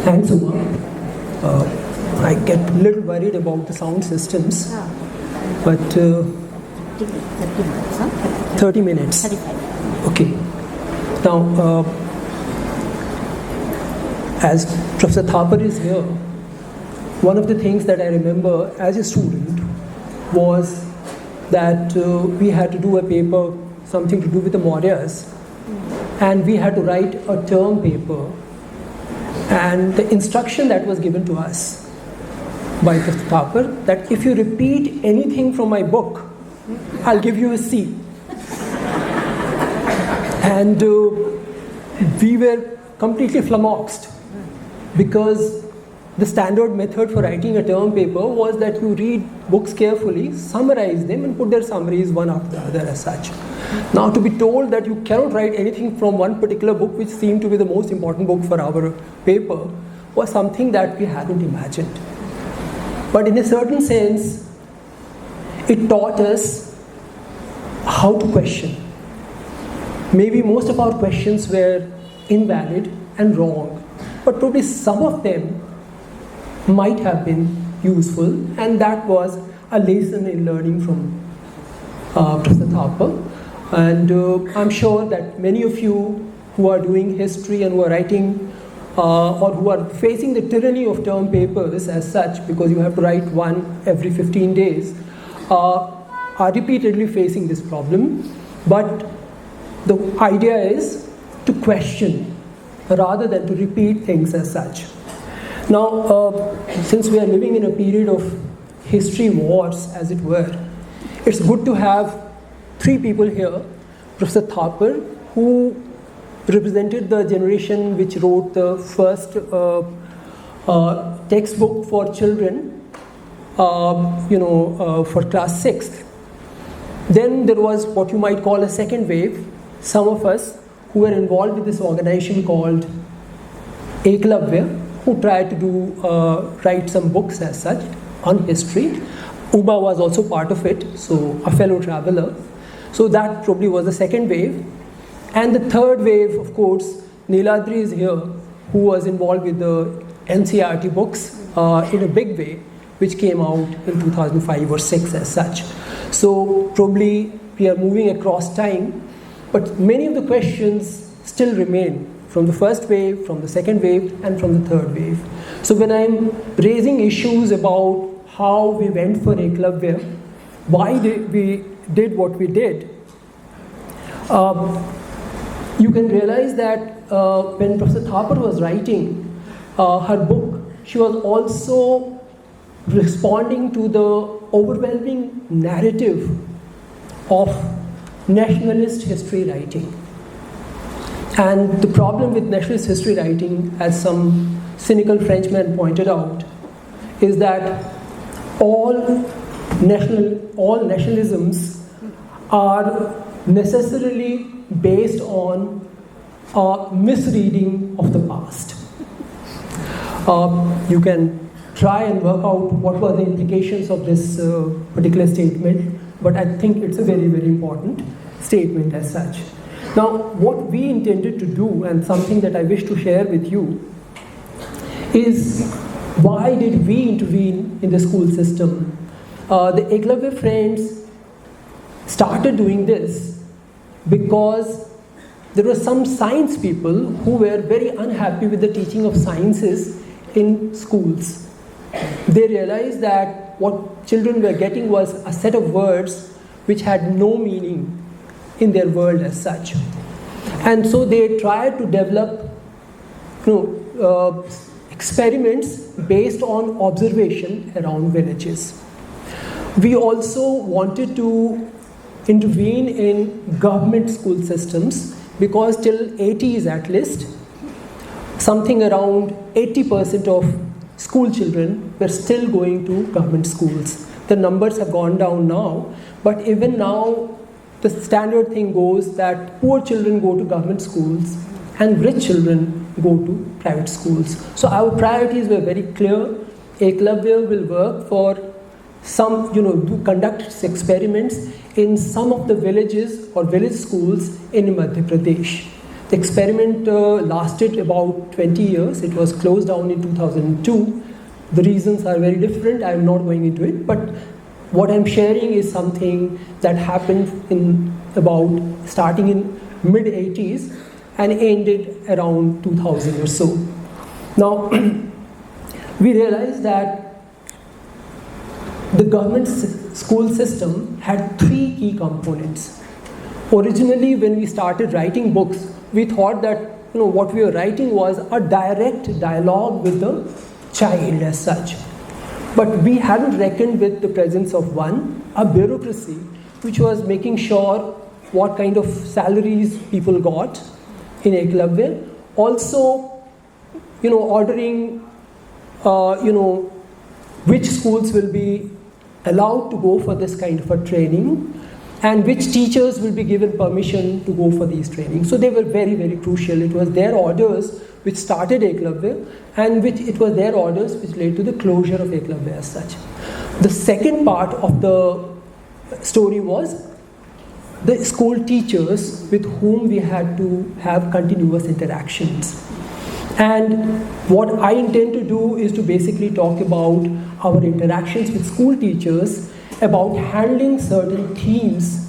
Thanks, Uma. I get a little worried about the sound systems, but 30 minutes. 35. Okay. Now, as Professor Thapar is here, one of the things that I remember as a student was that we had to do a paper, something to do with the Mauryas, and we had to write a term paper. And the instruction that was given to us by Professor Thapar, that if you repeat anything from my book, I'll give you a C. And we were completely flummoxed, because the standard method for writing a term paper was that you read books carefully, summarize them, and put their summaries one after the other as such. Now, to be told that you cannot write anything from one particular book, which seemed to be the most important book for our paper, was something that we hadn't imagined. But in a certain sense, it taught us how to question. Maybe most of our questions were invalid and wrong, but probably some of them might have been useful, and that was a lesson in learning from Professor Thapar. And I'm sure that many of you who are doing history and who are writing or who are facing the tyranny of term papers as such, because you have to write one every 15 days, are repeatedly facing this problem. But the idea is to question rather than to repeat things as such. Now, since we are living in a period of history wars, as it were, it's good to have three people here. Professor Thapar, who represented the generation which wrote the first textbook for children, for class 6th. Then there was what you might call a second wave. Some of us who were involved with this organization called Ekalavya, who tried to write some books as such on history. Uma was also part of it, so a fellow traveler. So that probably was the second wave. And the third wave, of course, Niladri is here, who was involved with the NCERT books in a big way, which came out in 2005 or 6 as such. So probably we are moving across time, but many of the questions still remain from the first wave, from the second wave, and from the third wave. So when I'm raising issues about how we went for Ekalavya, why we did what we did, you can realize that when Professor Thapar was writing her book, she was also responding to the overwhelming narrative of nationalist history writing. And the problem with nationalist history writing, as some cynical Frenchman pointed out, is that all nationalisms are necessarily based on a misreading of the past. You can try and work out what were the implications of this particular statement, but I think it's a very, very important statement as such. Now, what we intended to do, and something that I wish to share with you, is why did we intervene in the school system? The Ekalavya friends started doing this because there were some science people who were very unhappy with the teaching of sciences in schools. They realized that what children were getting was a set of words which had no meaning in their world as such. And so they tried to develop experiments based on observation around villages. We also wanted to intervene in government school systems, because till 80s at least, something around 80% of school children were still going to government schools. The numbers have gone down now, but even now the standard thing goes that poor children go to government schools and rich children go to private schools. So our priorities were very clear. Ekalavya will work for some, to conduct experiments in some of the villages or village schools in Madhya Pradesh. The experiment lasted about 20 years. It was closed down in 2002. The reasons are very different. I'm not going into it, but what I'm sharing is something that happened in about starting in mid-80s and ended around 2000 or so. Now, we realized that the government school system had three key components. Originally, when we started writing books, we thought that what we were writing was a direct dialogue with the child as such. But we hadn't reckoned with the presence of a bureaucracy, which was making sure what kind of salaries people got in Ekalavya. Also, ordering, which schools will be allowed to go for this kind of a training and which teachers will be given permission to go for these trainings. So they were very, very crucial. It was their orders which started Ekalavya, and it was their orders which led to the closure of Ekalavya as such. The second part of the story was the school teachers with whom we had to have continuous interactions. And what I intend to do is to basically talk about our interactions with school teachers about handling certain themes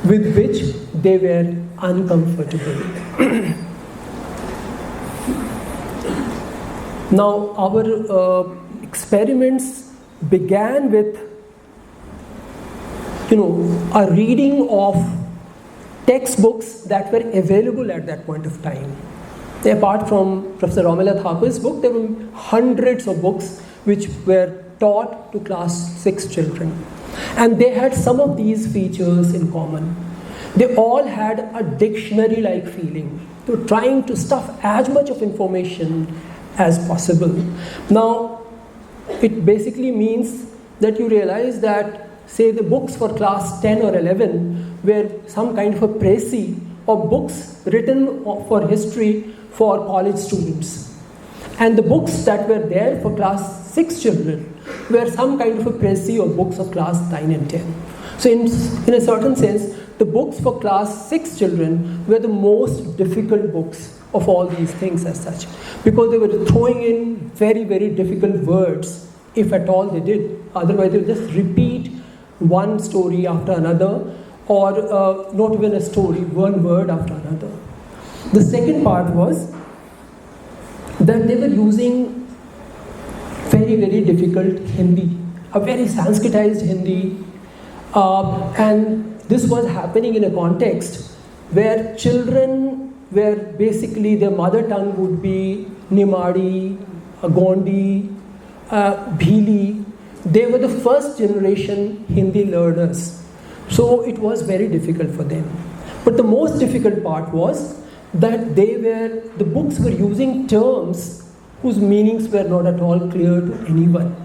with which they were uncomfortable. Now, our experiments began with a reading of textbooks that were available at that point of time. Apart from Professor Romila Thapar's book, there were hundreds of books which were taught to class 6 children. And they had some of these features in common. They all had a dictionary-like feeling. They were trying to stuff as much of information as possible. Now, it basically means that you realize that, say, the books for class 10 or 11 were some kind of a précis or books written for history for college students. And the books that were there for class 6 children were some kind of a précis or books of class 9 and 10. So in a certain sense, the books for class 6 children were the most difficult books of all these things as such, because they were throwing in very, very difficult words, if at all they did. Otherwise, they would just repeat one story after another, or not even a story, one word after another. The second part was that they were using very, very difficult Hindi, a very Sanskritized Hindi, and this was happening in a context where children were basically, their mother tongue would be Nimadi, Gondi, Bhili. They were the first generation Hindi learners. So it was very difficult for them. But the most difficult part was that the books were using terms whose meanings were not at all clear to anyone.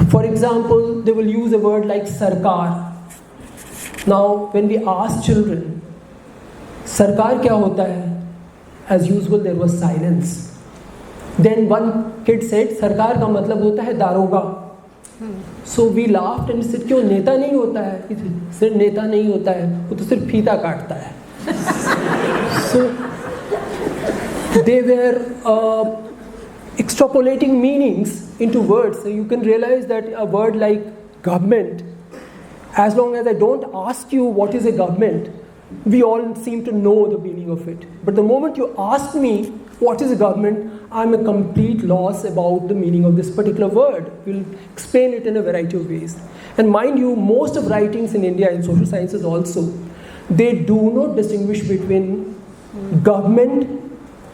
For example, they will use a word like sarkar. Now, when we asked children, sarkar kya hota hai? As usual, there was silence. Then one kid said, sarkar ka matlab hota hai daroga. So we laughed and said, क्यों नेता नहीं होता है? He said, नेता नहीं होता है, वो तो सिर्फ फीता काटता है. So they were extrapolating meanings into words. So you can realize that a word like government, as long as I don't ask you what is a government, we all seem to know the meaning of it. But the moment you ask me what is a government, I'm a complete loss about the meaning of this particular word. We'll explain it in a variety of ways. And mind you, most of writings in India, in social sciences also, they do not distinguish between government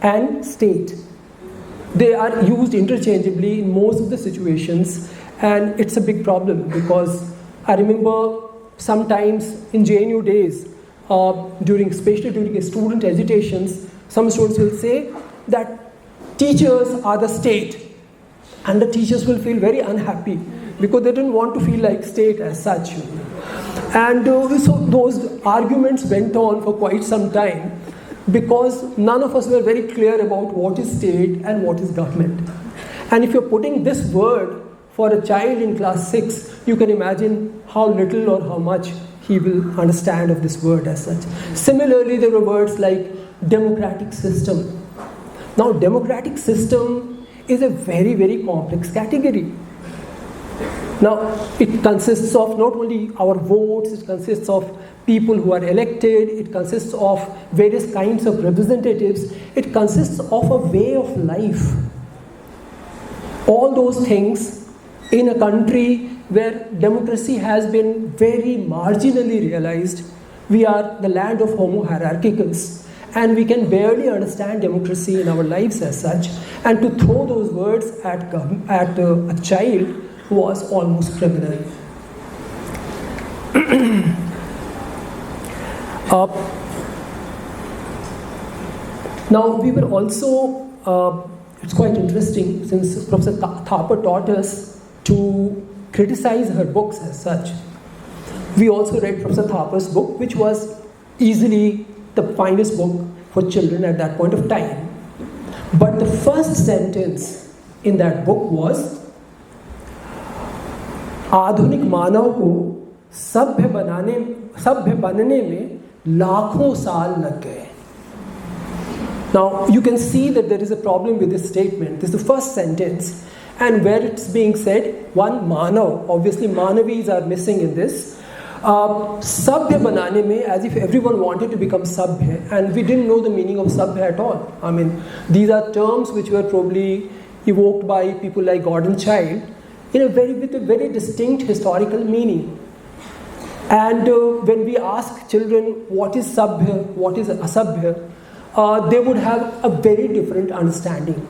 and state. They are used interchangeably in most of the situations, and it's a big problem because I remember sometimes in JNU days, especially during student agitations, some students will say that teachers are the state, and the teachers will feel very unhappy because they didn't want to feel like state as such. And so those arguments went on for quite some time because none of us were very clear about what is state and what is government. And if you're putting this word for a child in class 6, you can imagine how little or how much he will understand of this word as such. Similarly, there were words like democratic system. Now, democratic system is a very, very complex category. Now, it consists of not only our votes, it consists of people who are elected, it consists of various kinds of representatives, it consists of a way of life. All those things in a country where democracy has been very marginally realized. We are the land of homo hierarchicals, and we can barely understand democracy in our lives as such. And to throw those words at a child was almost criminal. Now, we were also, it's quite interesting, since Professor Thapar taught us to criticize her books as such. We also read Professor Thapar's book, which was easily the finest book for children at that point of time. But the first sentence in that book was, आधुनिक मानव को सभ्य बनने में लाखों साल लग गए. Now, you can see that there is a problem with this statement. This is the first sentence. And where it's being said, one manav, obviously manavis are missing in this. Sabhya banane mein, as if everyone wanted to become sabhya, and we didn't know the meaning of sabhya at all. I mean, these are terms which were probably evoked by people like Gordon Childe with a very distinct historical meaning. And when we ask children what is sabhya, what is asabhya, they would have a very different understanding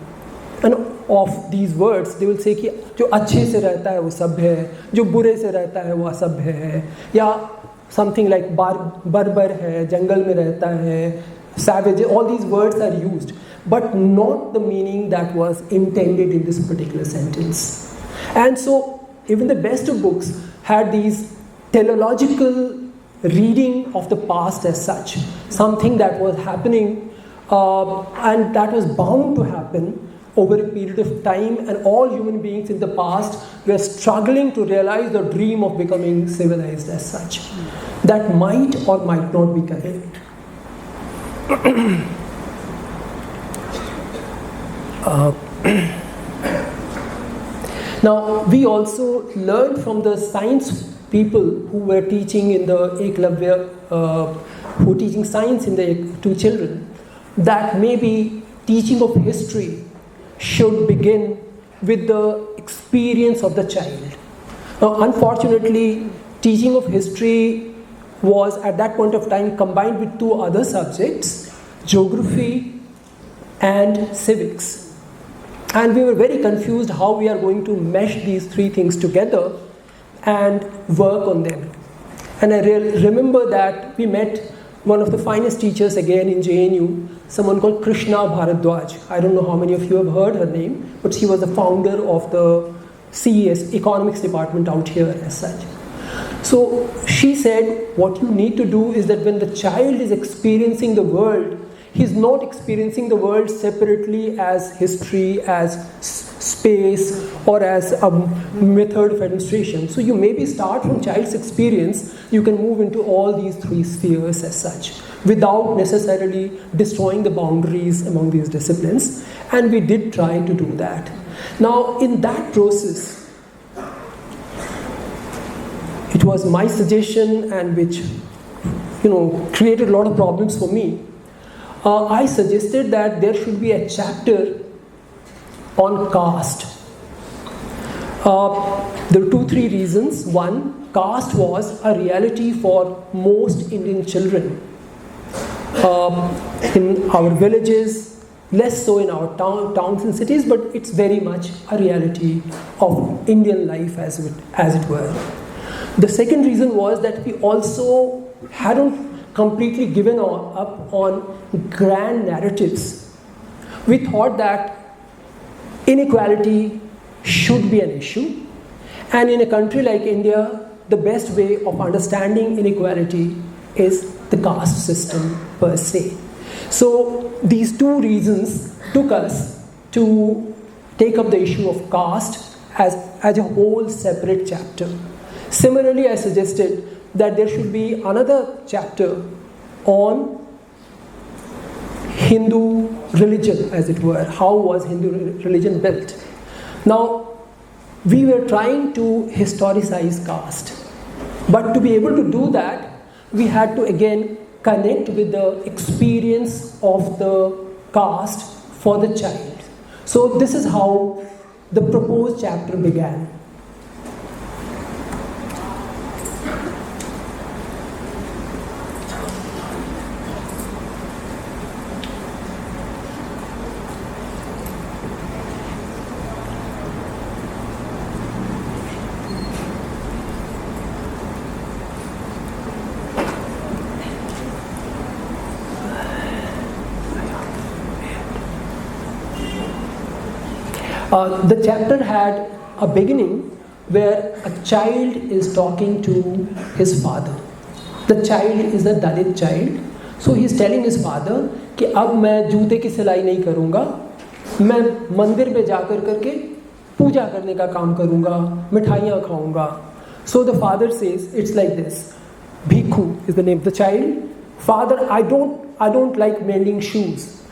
of these words. They will say कि जो अच्छे से रहता है वो सभ्य है, जो बुरे से रहता है वो असभ्य है, या something like barbar है, जंगल में रहता है, savage. All these words are used, but not the meaning that was intended in this particular sentence. And so even the best of books had these teleological reading of the past as such, something that was happening and that was bound to happen over a period of time, and all human beings in the past were struggling to realize the dream of becoming civilized as such. That might or might not be correct. Now, we also learned from the science people who were teaching in the Ekalavya, who were teaching science to children, that maybe teaching of history should begin with the experience of the child. Now, unfortunately, teaching of history was at that point of time combined with two other subjects, geography and civics. And we were very confused how we are going to mesh these three things together and work on them. And I remember that we met one of the finest teachers again in JNU, someone called Krishna Bharadwaj. I don't know how many of you have heard her name, but she was the founder of the CES, Economics Department out here as such. So she said, what you need to do is that when the child is experiencing the world, he's not experiencing the world separately as history, as space, or as a method of administration. So you maybe start from child's experience, you can move into all these three spheres as such, without necessarily destroying the boundaries among these disciplines. And we did try to do that. Now, in that process, it was my suggestion, and which created a lot of problems for me. I suggested that there should be a chapter on caste. There are 2-3 reasons. One, caste was a reality for most Indian children. In our villages, less so in our towns and cities, but it's very much a reality of Indian life as it were. The second reason was that we also hadn't completely given up on grand narratives. We thought that inequality should be an issue, and in a country like India, the best way of understanding inequality is the caste system per se. So these two reasons took us to take up the issue of caste as a whole separate chapter. Similarly, I suggested that there should be another chapter on Hindu religion, as it were. How was Hindu religion built? Now, we were trying to historicize caste. But to be able to do that, we had to again connect with the experience of the caste for the child. So this is how the proposed chapter began. The chapter had a beginning where a child is talking to his father. The child is a Dalit child. So he is telling his father कि अब मैं जूते की सिलाई नहीं करूँगा, मैं मंदिर में जाकर करके पूजा करने का काम करूँगा, मिठाइयाँ खाऊँगा. So the father says, it's like this. Bhikkhu is the name of the child. Father, I don't like mending shoes.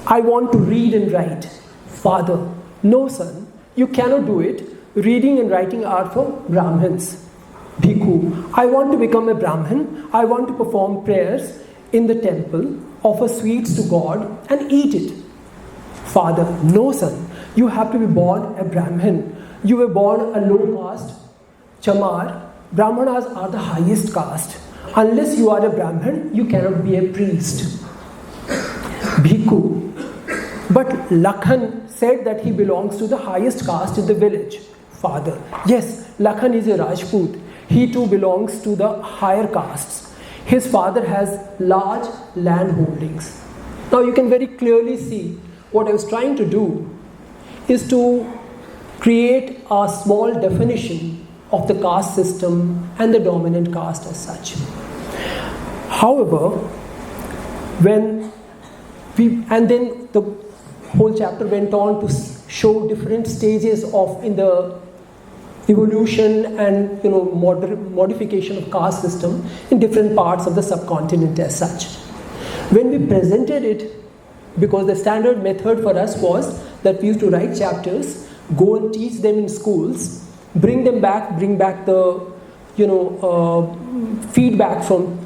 I want to read and write. Father, no son, you cannot do it. Reading and writing are for Brahmins. Bhikkhu, I want to become a Brahmin. I want to perform prayers in the temple, offer sweets to God and eat it. Father, no son, you have to be born a Brahmin. You were born a low caste, Chamar. Brahmanas are the highest caste. Unless you are a Brahmin, you cannot be a priest. Bhikkhu, but Lakhan said that he belongs to the highest caste in the village. Father, yes, Lakhan is a Rajput. He too belongs to the higher castes. His father has large land holdings. Now you can very clearly see what I was trying to do is to create a small definition of the caste system and the dominant caste as such. However, then the whole chapter went on to show different stages of in the evolution and modification of caste system in different parts of the subcontinent as such. When we presented it, because the standard method for us was that we used to write chapters, go and teach them in schools, bring back the feedback from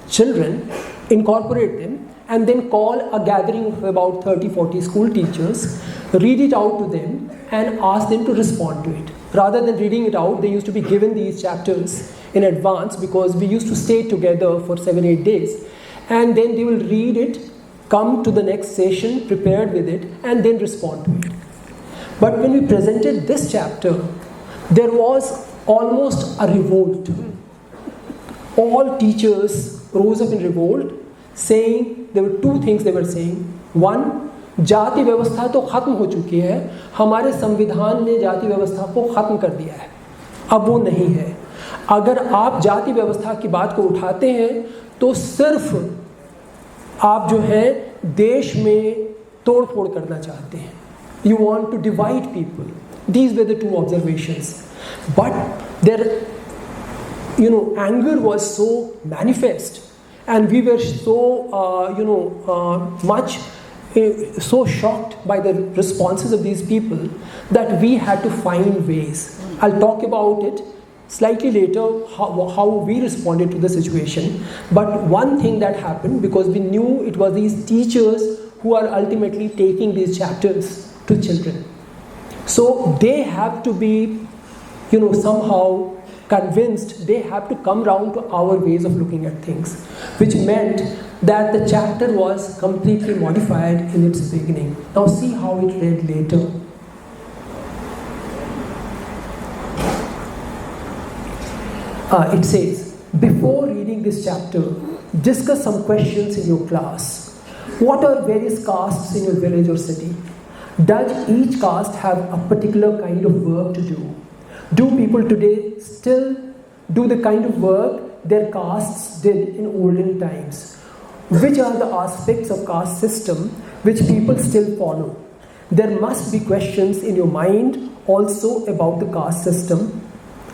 children, incorporate them, and then call a gathering of about 30-40 school teachers, read it out to them and ask them to respond to it. Rather than reading it out, they used to be given these chapters in advance because we used to stay together for 7-8 days. And then they will read it, come to the next session prepared with it, and then respond to it. But when we presented this chapter, there was almost a revolt. All teachers rose up in revolt, saying, there were two things they were saying. One, जाति व्यवस्था तो खत्म हो चुकी है, हमारे संविधान ने जाति व्यवस्था को खत्म कर दिया है, अब वो नहीं है. अगर आप जाति व्यवस्था की बात को उठाते हैं तो सिर्फ आप जो है देश में तोड़ फोड़ करना चाहते हैं. You want to divide people. These were the two observations. But their anger was so manifest, and we were so so shocked by the responses of these people that we had to find ways. I'll talk about it slightly later, how we responded to the situation. But one thing that happened, because we knew it was these teachers who are ultimately taking these chapters to children. So they have to be, somehow convinced, they have to come round to our ways of looking at things, which meant that the chapter was completely modified in its beginning. Now see how it read later. It says, before reading this chapter, discuss some questions in your class. What are various castes in your village or city? Does each caste have a particular kind of work to do? Do people today still do the kind of work their castes did in olden times? Which are the aspects of caste system which people still follow? There must be questions in your mind also about the caste system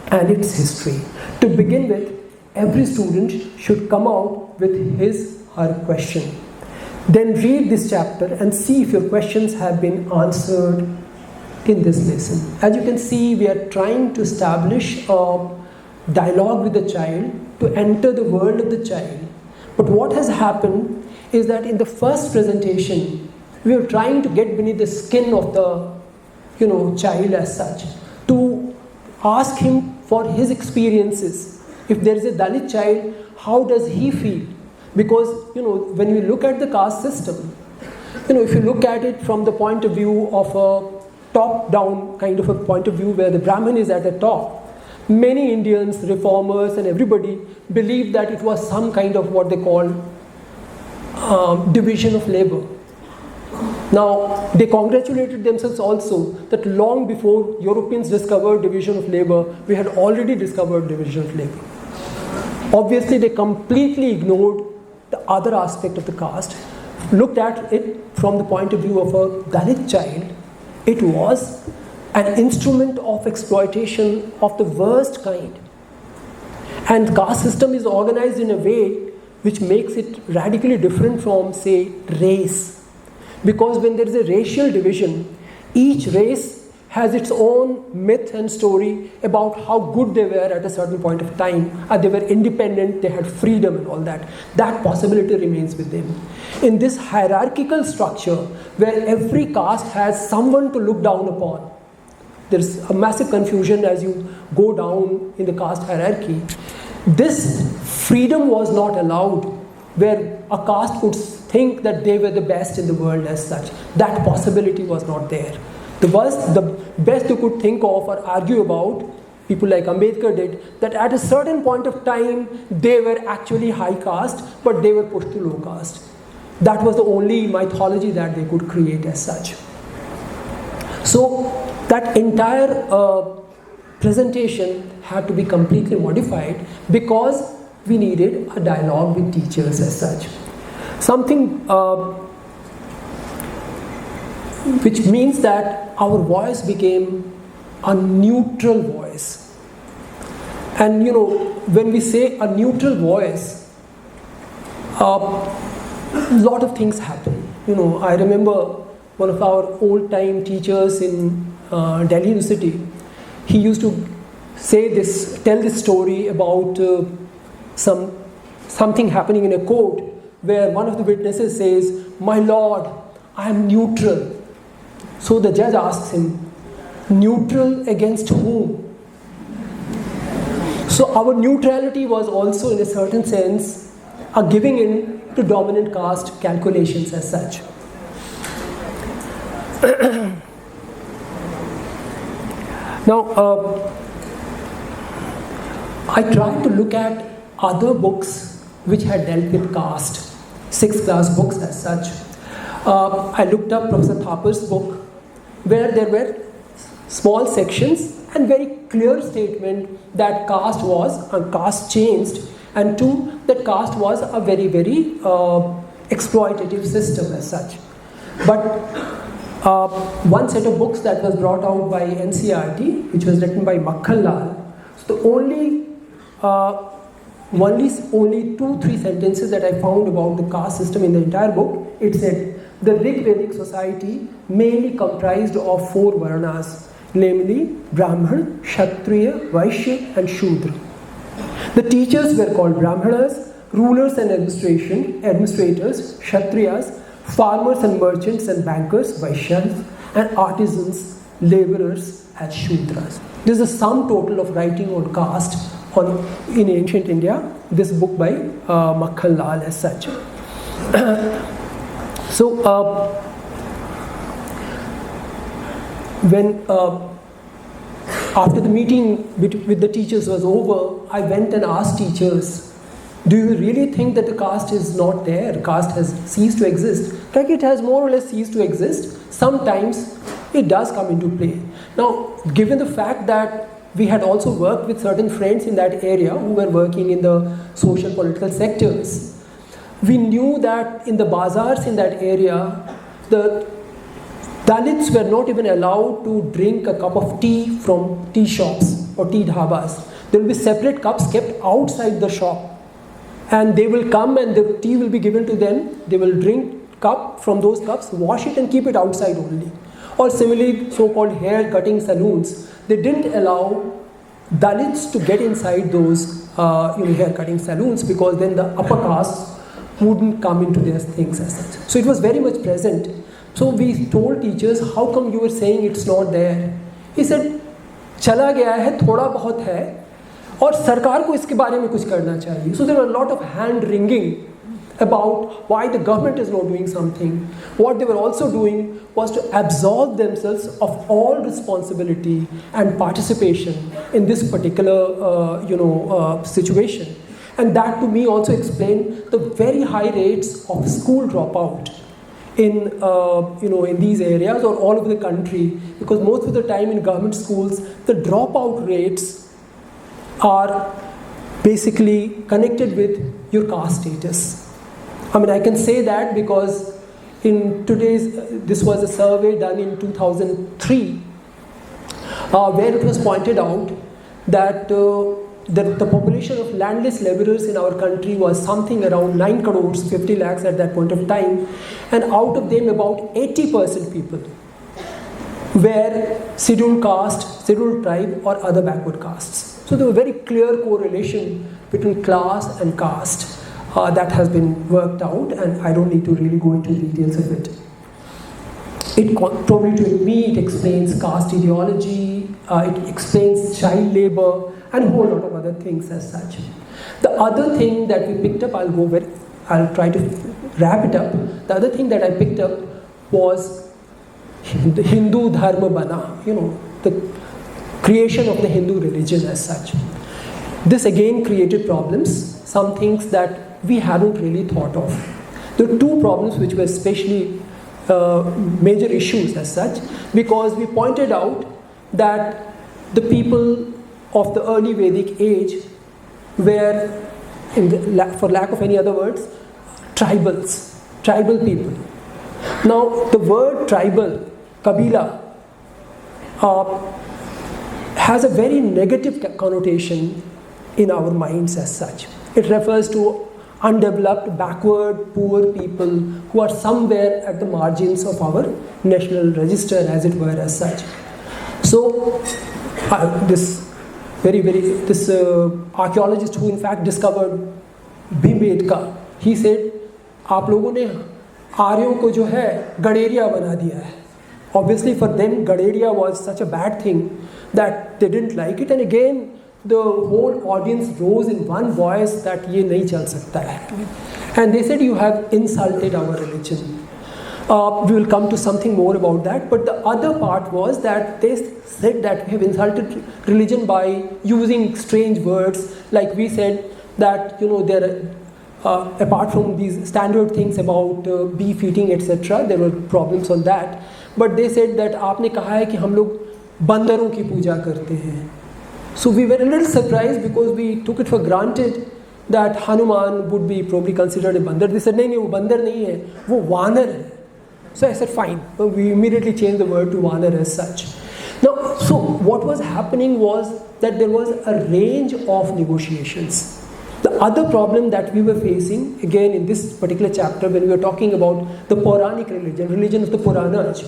and its history. To begin with, every student should come out with his or her question. Then read this chapter and see if your questions have been answered in this lesson. As you can see, we are trying to establish a dialogue with the child, to enter the world of the child. But what has happened is that in the first presentation, we are trying to get beneath the skin of the child as such, to ask him for his experiences. If there is a Dalit child, how does he feel? Because when we look at the caste system, if you look at it from the point of view of a top-down kind of a point of view where the Brahmin is at the top, many Indians, reformers and everybody believed that it was some kind of what they call division of labor. Now, they congratulated themselves also that long before Europeans discovered division of labor, we had already discovered division of labor. Obviously, they completely ignored the other aspect of the caste, looked at it from the point of view of a Dalit child. It was an instrument of exploitation of the worst kind. And caste system is organized in a way which makes it radically different from, say, race. Because when there is a racial division, each race has its own myth and story about how good they were at a certain point of time. They were independent, they had freedom and all that. That possibility remains with them. In this hierarchical structure, where every caste has someone to look down upon, there's a massive confusion as you go down in the caste hierarchy. This freedom was not allowed, where a caste could think that they were the best in the world as such. That possibility was not there. The best you could think of or argue about, people like Ambedkar did, that at a certain point of time they were actually high caste, but they were pushed to low caste. That was the only mythology that they could create as such. So that entire presentation had to be completely modified because we needed a dialogue with teachers as such. Something which means that our voice became a neutral voice. And when we say a neutral voice, a lot of things happen. I remember one of our old-time teachers in Delhi University. He used to tell this story about something happening in a court where one of the witnesses says, "My lord, I am neutral." So the judge asks him, "Neutral against whom?" So our neutrality was also in a certain sense a giving in to dominant caste calculations as such. Now, I tried to look at other books which had dealt with caste, 6th class books as such. I looked up Professor Thapar's book, where there were small sections and very clear statement that caste changed, and two, that caste was a very, very exploitative system as such. But one set of books that was brought out by NCERT, which was written by Makhanlal, so the only 2-3 sentences that I found about the caste system in the entire book, it said, the Rig Vedic society mainly comprised of 4 varnas, namely Brahman, Kshatriya, Vaishya and Shudra. The teachers were called Brahmanas, rulers and administrators, Kshatriyas, farmers and merchants and bankers, Vaishyas, and artisans, laborers as Shudras. This is a sum total of writing on caste in ancient India, this book by Makhanlal as such. So, when after the meeting with the teachers was over, I went and asked teachers, do you really think that the caste is not there? Caste has ceased to exist. Like it has more or less ceased to exist. Sometimes it does come into play. Now, given the fact that we had also worked with certain friends in that area who were working in the social political sectors, we knew that in the bazaars in that area, the Dalits were not even allowed to drink a cup of tea from tea shops or tea dhabas. there will be separate cups kept outside the shop. And they will come and the tea will be given to them. They will drink cup from those cups, wash it and keep it outside only. Or similarly, so-called hair cutting saloons, they didn't allow Dalits to get inside those hair cutting saloons, because then the upper castes wouldn't come into their things as such. So it was very much present. So we told teachers, how come you were saying it's not there? He said, चला गया है, थोड़ा बहुत है, और सरकार को इसके बारे में कुछ करना चाहिए. So there were a lot of hand wringing about why the government is not doing something. What they were also doing was to absolve themselves of all responsibility and participation in this particular situation. And that to me also explained the very high rates of school dropout in in these areas or all over the country, because most of the time in government schools the dropout rates are basically connected with your caste status. I mean, I can say that because in this was a survey done in 2003 where it was pointed out that the population of landless laborers in our country was something around 9 crores 50 lakhs at that point of time, and out of them about 80% people were scheduled caste, scheduled tribe or other backward castes. So there was a very clear correlation between class and caste that has been worked out, and I don't need to really go into details of it. Probably to me it explains caste ideology, it explains child labor, and a whole lot of other things as such. The other thing that we picked up, I'll try to wrap it up. The other thing that I picked up was the Hindu Dharma Bana, the creation of the Hindu religion as such. This again created problems, some things that we hadn't really thought of. There were two problems which were especially major issues as such, because we pointed out that the people of the early Vedic age were, for lack of any other words, tribal people. Now the word tribal, Kabila, has a very negative connotation in our minds as such. It refers to undeveloped, backward, poor people who are somewhere at the margins of our national register, as it were, as such. So this archaeologist who in fact discovered Bhimbetka, he said, आप लोगों ने आर्यों को जो है गडेरिया बना दिया है. Obviously for them Gaderia was such a bad thing that they didn't like it, and again the whole audience rose in one voice that ये नहीं चल सकता है. And they said, you have insulted our religion. We will come to something more about that, but the other part was that they said that we have insulted religion by using strange words, like we said that there apart from these standard things about beef eating etc., there were problems on that, but they said that आपने कहा है कि हम लोग बंदरों की पूजा करते हैं. So we were a little surprised because we took it for granted that Hanuman would be probably considered a bandar. They said, नहीं वो बंदर नहीं है, वो वानर है. So I said, fine. We immediately changed the word to vanar as such. Now, so what was happening was that there was a range of negotiations. The other problem that we were facing, again in this particular chapter, when we were talking about the Puranic religion of the Puranas,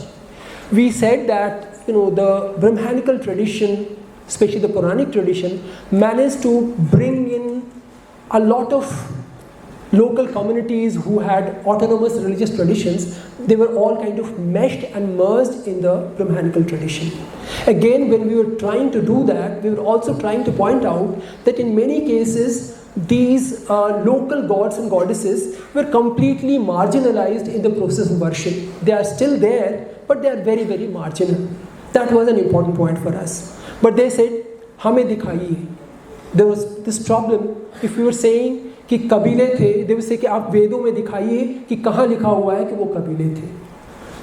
we said that the Brahmanical tradition, especially the Puranic tradition, managed to bring in a lot of local communities who had autonomous religious traditions. They were all kind of meshed and merged in the Brahmanical tradition. Again, when we were trying to do that, we were also trying to point out that in many cases these local gods and goddesses were completely marginalized in the process of worship. They are still there, but they are very, very marginal. That was an important point for us. But they said, हमें दिखाइए. There was this problem. If we were saying कि कबीले थे, they would say कि आप वेदों में दिखाइए कि कहाँ लिखा हुआ है कि वो कबीले थे.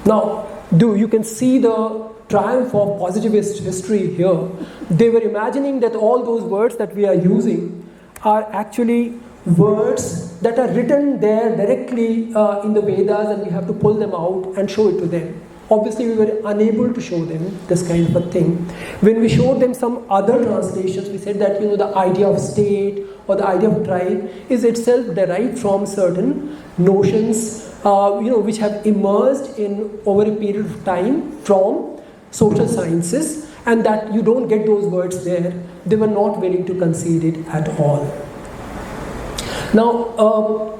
Now, you can see the triumph of positivist history here. They were imagining that all those words that we are using are actually words that are written there directly in the Vedas, and we have to pull them out and show it to them. Obviously, we were unable to show them this kind of a thing. When we showed them some other translations, we said that the idea of state or the idea of tribe is itself derived from certain notions, which have emerged in over a period of time from social sciences, and that you don't get those words there. They were not willing to concede it at all. Now,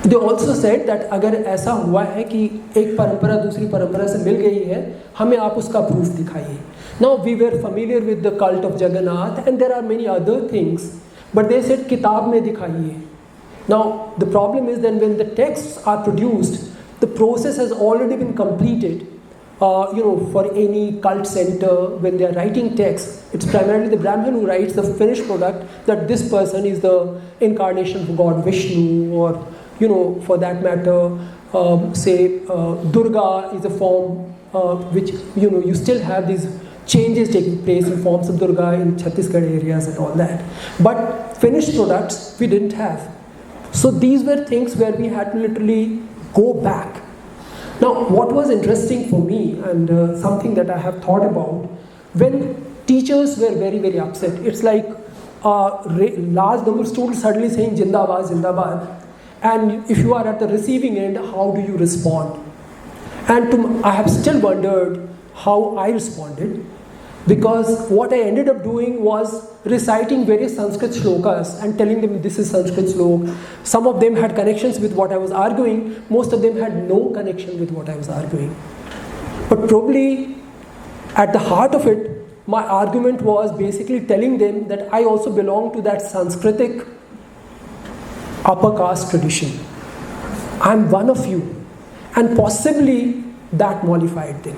they also said that अगर ऐसा हुआ है कि एक परंपरा दूसरी परंपरा से मिल गई है, हमें आप उसका proof दिखाइए. Now we were familiar with the cult of Jagannath and there are many other things, but they said किताब में दिखाइए. Now the problem is then when the texts are produced, the process has already been completed. For any cult center, when they are writing text, it's primarily the Brahmin who writes the finished product that this person is the incarnation of God Vishnu, or for that matter, Durga is a form which you still have these changes taking place in forms of Durga in Chhattisgarh areas and all that. But finished products we didn't have. So these were things where we had to literally go back. Now, what was interesting for me and something that I have thought about, when teachers were very, very upset, it's like a large number of students suddenly saying Jindabad, Jindabad, and if you are at the receiving end, how do you respond? And I have still wondered how I responded, because what I ended up doing was reciting various Sanskrit shlokas and telling them this is Sanskrit slok. Some of them had connections with what I was arguing, most of them had no connection with what I was arguing. But probably at the heart of it, my argument was basically telling them that I also belong to that Sanskritic upper caste tradition. I'm one of you, and possibly that mollified them.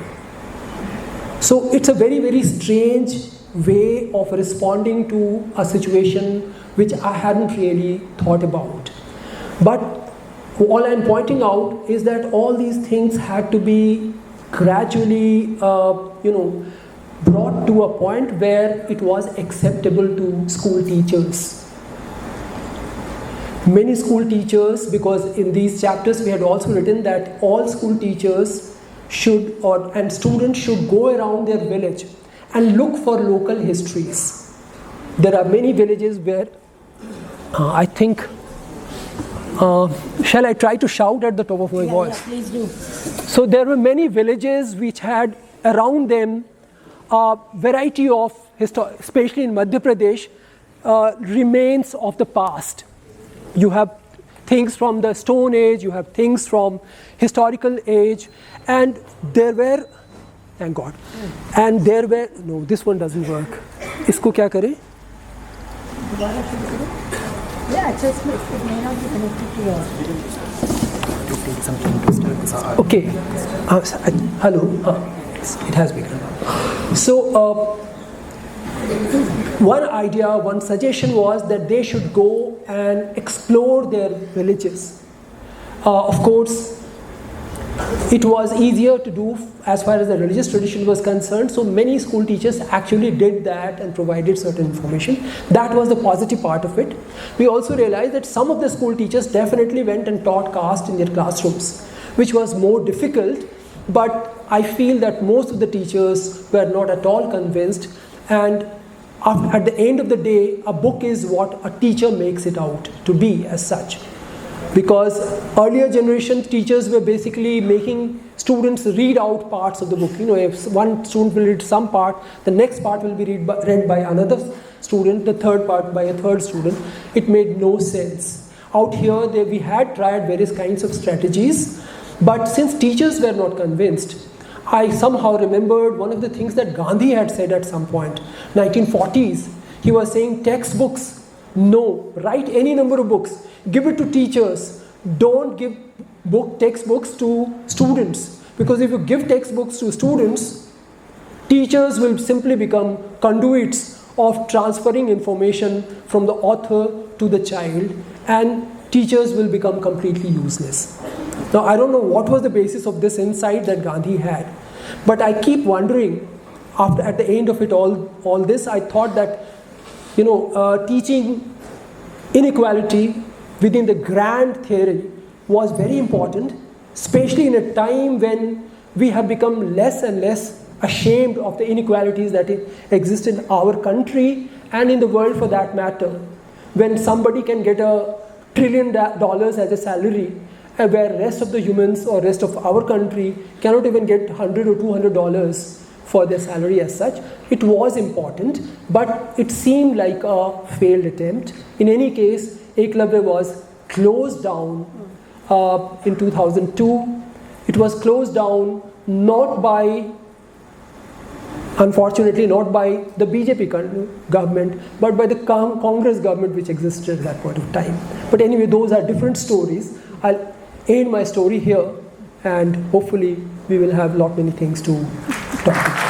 So it's a very, very strange way of responding to a situation which I hadn't really thought about. But all I'm pointing out is that all these things had to be gradually, brought to a point where it was acceptable to school teachers. Many school teachers, because in these chapters we had also written that all school teachers and students should go around their village and look for local histories. There are many villages where I think, shall I try to shout at the top of my voice? Yeah, please do. So there were many villages which had around them a variety of, especially in Madhya Pradesh, remains of the past. You have things from the Stone Age, you have things from historical age, and there were, thank God, and there were, no, this one doesn't work. Isko kya kare? Yeah, just it may not be connected to yours. To take some time to start this. Okay, hello, it has begun. So, one idea, one suggestion was that they should go and explore their villages. Of course, it was easier to do as far as the religious tradition was concerned, so many school teachers actually did that and provided certain information. That was the positive part of it. We also realized that some of the school teachers definitely went and taught caste in their classrooms, which was more difficult, but I feel that most of the teachers were not at all convinced, and at the end of the day, a book is what a teacher makes it out to be as such. Because earlier generation teachers were basically making students read out parts of the book. If one student will read some part, the next part will be read by another student, the third part by a third student. It made no sense. Out here, we had tried various kinds of strategies, but since teachers were not convinced, I somehow remembered one of the things that Gandhi had said at some point, 1940s. He was saying textbooks, no, write any number of books, give it to teachers, don't give textbooks to students, because if you give textbooks to students, teachers will simply become conduits of transferring information from the author to the child, and teachers will become completely useless. Now, I don't know what was the basis of this insight that Gandhi had, but I keep wondering, at the end of it all this, I thought that, teaching inequality within the grand theory was very important, especially in a time when we have become less and less ashamed of the inequalities that exist in our country and in the world for that matter. When somebody can get $1 trillion as a salary, where rest of the humans or rest of our country cannot even get $100 or $200 for their salary as such. It was important, but it seemed like a failed attempt. In any case, Ekalavya was closed down in 2002. It was closed down unfortunately not by the BJP government, but by the Congress government which existed at that point of time. But anyway, those are different stories. I'll end my story here, and hopefully we will have many things to talk about.